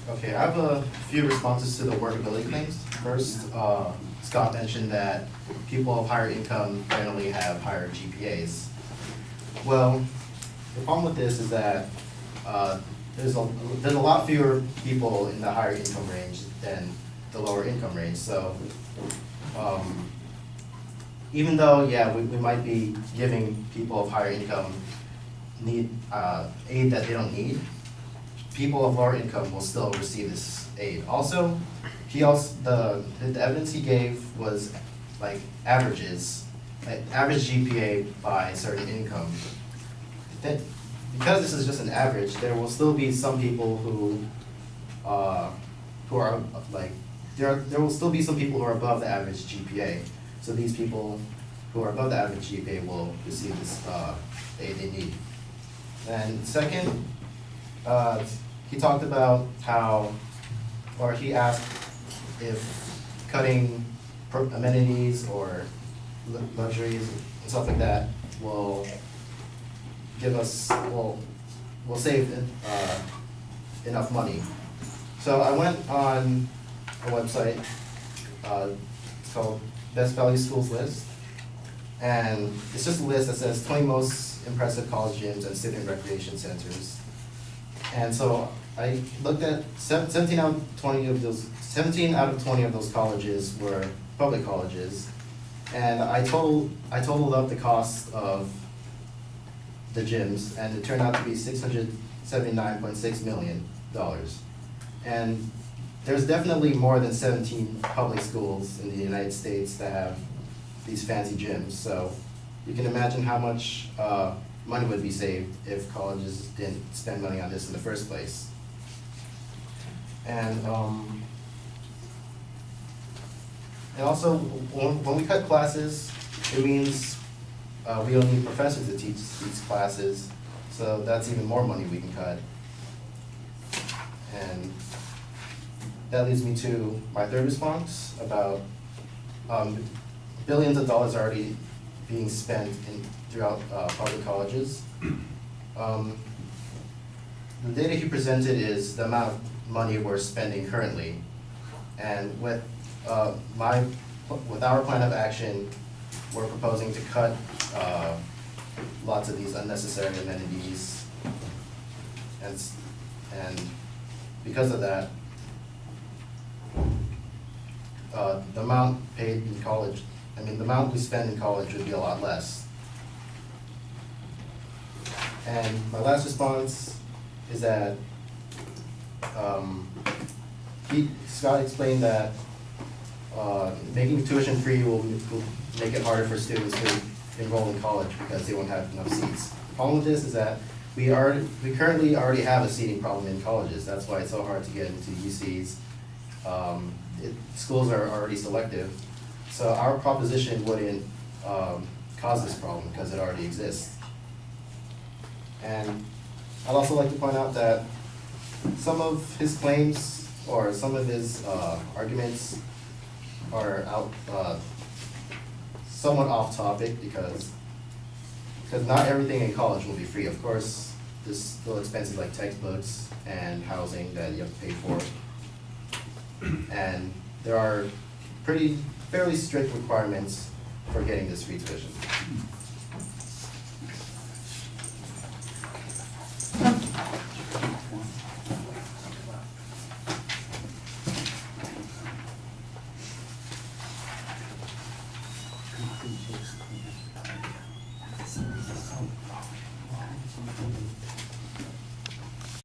Okay, I have a few responses to the workability claims. First, Scott mentioned that people of higher income generally have higher GPAs. Well, the problem with this is that there's a lot fewer people in the higher income range than the lower income range. So even though, yeah, we might be giving people of higher income need aid that they don't need, people of lower income will still receive this aid. Also, the evidence he gave was like averages, like average GPA by a certain income. Because this is just an average, there will still be some people who are like, there will still be some people who are above the average GPA. So these people who are above the average GPA will receive this aid they need. And second, he talked about how, or he asked if cutting amenities or luxuries and stuff like that will give us, will save enough money. So I went on a website, it's called Best Value Schools List. And it's just a list that says 20 most impressive college gyms and student recreation centers. And so I looked at 17 out of 20 of those colleges were public colleges. And I totaled up the cost of the gyms, and it turned out to be $679.6 million. And there's definitely more than 17 public schools in the United States that have these fancy gyms. So you can imagine how much money would be saved if colleges didn't spend money on this in the first place. And also, when we cut classes, it means we don't need professors to teach these classes, so that's even more money we can cut. And that leads me to my third response about billions of dollars already being spent throughout public colleges. The data he presented is the amount of money we're spending currently. And with our plan of action, we're proposing to cut lots of these unnecessary amenities. And because of that, the amount paid in college, the amount we spend in college would be a lot less. And my last response is that Scott explained that making tuition free will make it harder for students to enroll in college because they won't have enough seats. The problem with this is that we currently already have a seating problem in colleges. That's why it's so hard to get into UCs. Schools are already selective. So our proposition wouldn't cause this problem because it already exists. And I'd also like to point out that some of his claims or some of his arguments are somewhat off topic because not everything in college will be free. Of course, there's still expenses like textbooks and housing that you have to pay for. And there are fairly strict requirements for getting this free tuition.